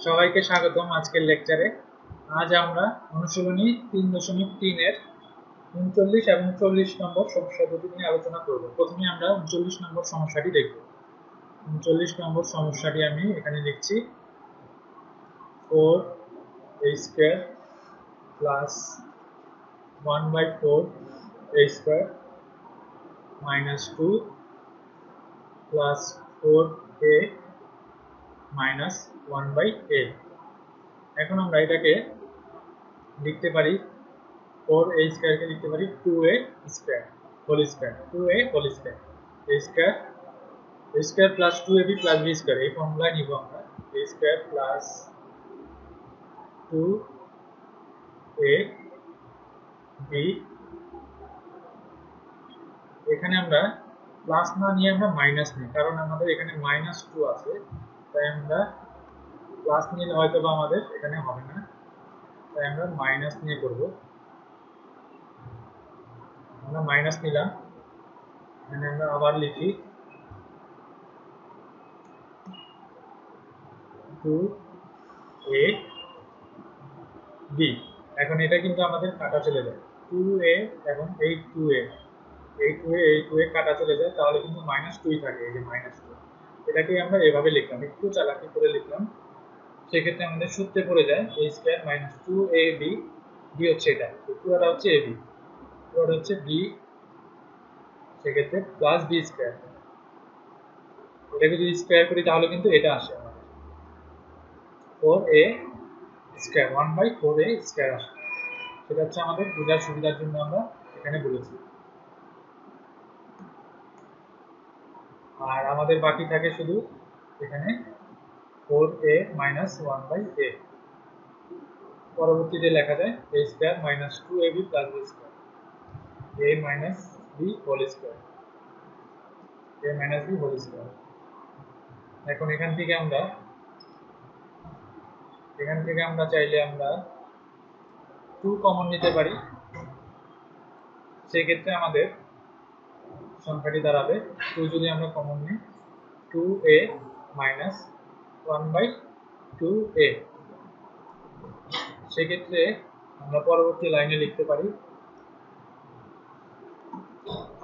সবাইকে স্বাগতম আজকের লেকচারে। আজ আমরা অনুশীলনী 3.3 এর 39 এবং 40 নম্বর সমস্যা দুটি নিয়ে আলোচনা করব। প্রথমে আমরা 39 নম্বর সমস্যাটি দেখব। 39 নম্বর সমস্যাটি আমি এখানে লিখছি 4a square plus 1/4 a square minus 2 plus 4a minus 1/a। এখন আমরা এটাকে লিখতে পারি 4a স্কয়ারকে লিখতে পারি 2a square whole square 2a whole square a square plus 2ab plus b square. এই ফর্মুলায় নিব আমরা a স্কয়ার প্লাস 2ab। এখানে আমরা প্লাস না নিয়ে আমরা মাইনাস নিই, কারণ আমাদের এখানে -2 আছে, তাই আমরা প্লাস নিলে হয়তো বা আমাদের এখানে হবে না, তাই আমরা মাইনাস নিয়ে করব। আমরা মাইনাস নিলাম, এখানে আমরা আবার লিখি 2ab। এখন এটা কিন্তু আমাদের কাটা চলে যায়, 2a এবং এই 2a কাটা চলে যায়, তাহলে কিন্তু -2 থাকে, এই যে -2। এটাকে আমরা এভাবে লিখলাম, একটু চালাকি করে লিখলাম, সেক্ষেত্রে আমাদের সূত্রে পড়ে যায় a square minus 2ab। b হচ্ছে এটা, পুরোটা হচ্ছে ab, পুরোটা হচ্ছে b, সেক্ষেত্রে প্লাস b স্কয়ার। এটাকে যদি স্কয়ার করি তাহলে কিন্তু এটা আসে আমাদের 4a স্কয়ার 1/4a স্কয়ার আসে। সেটা হচ্ছে আমাদের বোঝার সুবিধার জন্য আমরা এখানে বলেছি। আর আমাদের বাকি থাকে শুধু এখানে 4a মাইনাস 1/a। পরবর্তীতে লেখা যায় a square minus 2ab plus b square, a minus b whole square, a minus b whole square. এখন এখান থেকে আমরা চাইলে আমরা 2 কমন নিতে পারি, সেক্ষেত্রে আমাদের সংখ্যাটি দাঁড়াবে 2 যদি আমরা কমন নিই 2a মাইনাস 1/2a। সেক্ষেত্রে আমরা পরবর্তী লাইনে লিখতে পারি,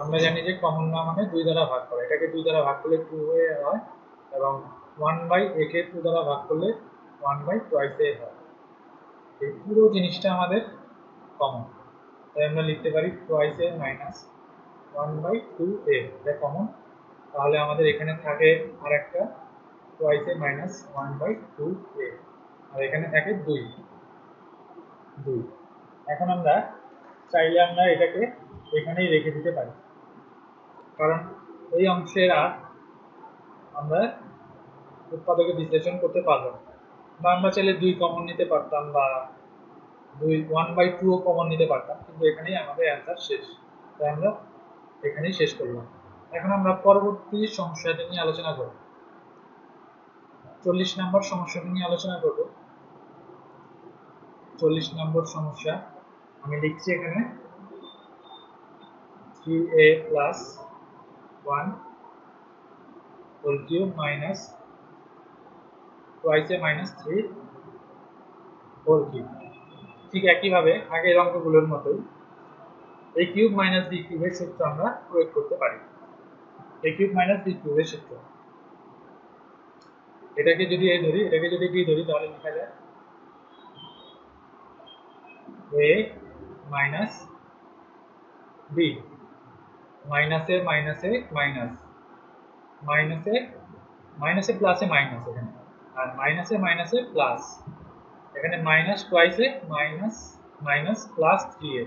আমরা জানি যে কমন না মানে 2 দ্বারা ভাগ করা, এটাকে 2 দ্বারা ভাগ করলে 2a হয়, এবং 1/a কে 2 দ্বারা ভাগ করলে 1/2a হয়। এই পুরো জিনিসটা আমাদের কমন, তাই আমরা লিখতে পারি twice a মাইনাস 1/2a, এটা কমন। তাহলে আমাদের এখানে থাকে আর একটা twice a মাইনাস 1/2a, আর এখানে থাকে 2। এখন আমরা চাইলে আমরা এটাকে এখানেই রেখে দিতে পারি, কারণ এই অংশের আর আমরা উৎপাদকে বিশ্লেষণ করতে পারবো না। বা আমরা চাইলে 2 কমন নিতে পারতাম, বা 1/2 কমন নিতে পারতাম, কিন্তু এখানেই আমাদের অ্যান্সার শেষ, তাই আমরা এখানেই শেষ করলাম। এখন আমরা পরবর্তী সমস্যাটি নিয়ে আলোচনা করব, 40 নম্বর সমস্যাটি নিয়ে আলোচনা করব। 40 নম্বর সমস্যা আমি লিখছি এখানে 3a plus 1 whole cube minus twice a minus 3 whole cube. ঠিক একইভাবে আগের অঙ্কগুলোর মতোই a কিউব মাইনাস b কিউবের সূত্র আমরা প্রয়োগ করতে পারি। a কিউব মাইনাস b কিউবের সূত্র, এটাকে যদি a ধরি, এটাকে যদি b ধরি, তাহলে লেখা যায় a মাইনাস b, মাইনাসে মাইনাসে মাইনাস, মাইনাসে মাইনাসে প্লাসে মাইনাস, এখানে আর মাইনাসে মাইনাসে প্লাস, এখানে মাইনাস টুয়াইসে মাইনাস মাইনাস প্লাস 3a,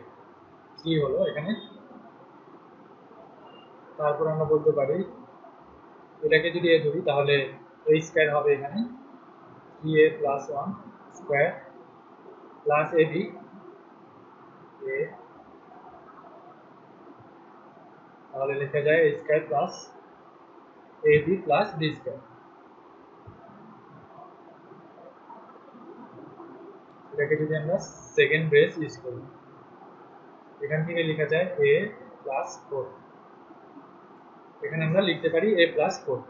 3 হলো এখানে। তারপর আমরা বলতে পারি এটাকে যদি a ধরি তাহলে a স্কয়ার হবে এখানে 3a plus 1 square plus ab, তাহলে লেখা যায় a square plus ab plus b square. এটাকে যদি আমরা সেকেন্ড ব্রেস ইউজ করি, এখান থেকে লেখা যায় a প্লাস 4, এখানে আমরা লিখতে পারি a প্লাস 4,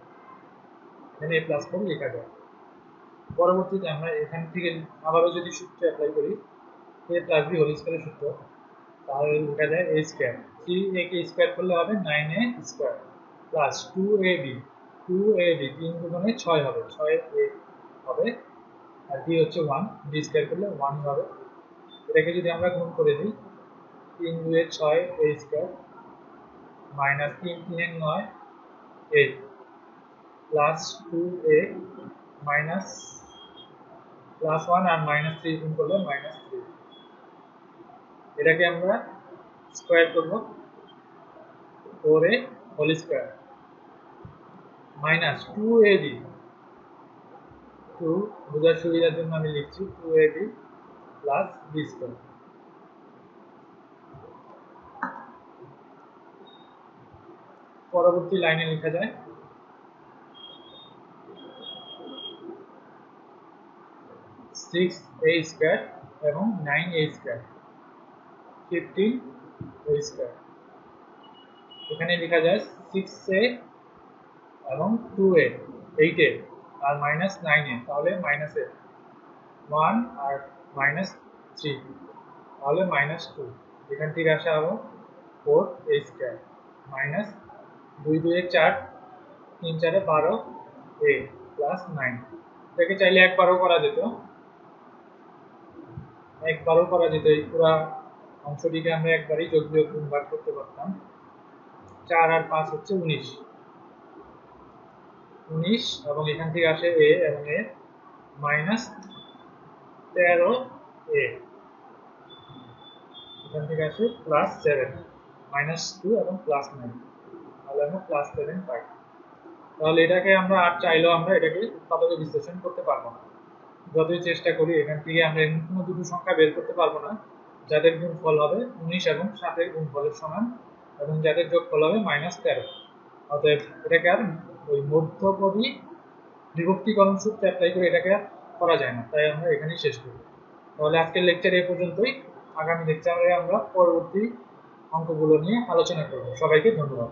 এখানে a প্লাস 4 লেখা যায়। পরবর্তীতে আমরা এখান থেকে আবারও যদি সূত্র অ্যাপ্লাই করি a প্লাস বি হোল স্কয়ারের সূত্র, তাহলে লেখা যায় a square, 3a K square করলে হবে 9a স্কয়ার প্লাস 2ab, 3 গুণে 6 হবে, 6a হবে, আর b হচ্ছে 1, b স্কয়ার করলে 1 হবে। এটাকে যদি আমরা গুণ করে দিই, 3 2 6 a square minus 3 3 9 a plus 2a minus plus 1 আর মাইনাস 3 গুণ করলে মাইনাস 3। এটাকে আমরা স্কয়ার করব, 4a whole square minus 2ab, 2 বোঝার সুবিধার জন্য আমি লিখছি 2ab প্লাস b স্কয়ার। পরবর্তী লাইনে লেখা যায় 6a স্কয়ার এবং 9a স্কয়ার 15a স্কয়ার। এখানে লেখা যায় 6a এবং 2a 8a আর মাইনাস 9a, তাহলে মাইনাস a 1 আর মাইনাস 3, তাহলে মাইনাস 2। এখান থেকে আসা হবে 4a square minus 2 2 4, 3 4 12 a plus 9। এটাকে চাইলে একবারও করা যেত, এই পুরো অংশটিকে আমরা একবারই যোগ বিয়োগ গুণ ভাগ করতে পারতাম। 4 আর 5 হচ্ছে 19 এবং এখান থেকে আসে a এবং a মাইনাস 13a, এখান থেকে আসে প্লাস 7, মাইনাস 2 এবং প্লাস 9, তাহলে আমরা প্লাস 7 পাই। তাহলে এটাকে আমরা আর চাইলেও আমরা এটাকে উৎপাদকে বিশ্লেষণ করতে পারবো না, যতই চেষ্টা করি এখান থেকে আমরা এমন কোনো দুটো সংখ্যা বের করতে পারবো না যাদের গুণফল হবে 19 এবং 7 এর গুণফলের সমান এবং যাদের যোগফল হবে মাইনাস 13। অতএব এটাকে আর ওই মধ্যপদী বিভক্তিকরণ সূত্র অ্যাপ্লাই করে এটাকে আর করা যায় না, তাই আমরা এখানেই শেষ করি। তাহলে আজকের লেকচার এই পর্যন্তই, আগামী লেকচারে আমরা পরবর্তী অঙ্কগুলো নিয়ে আলোচনা করব। সবাইকে ধন্যবাদ।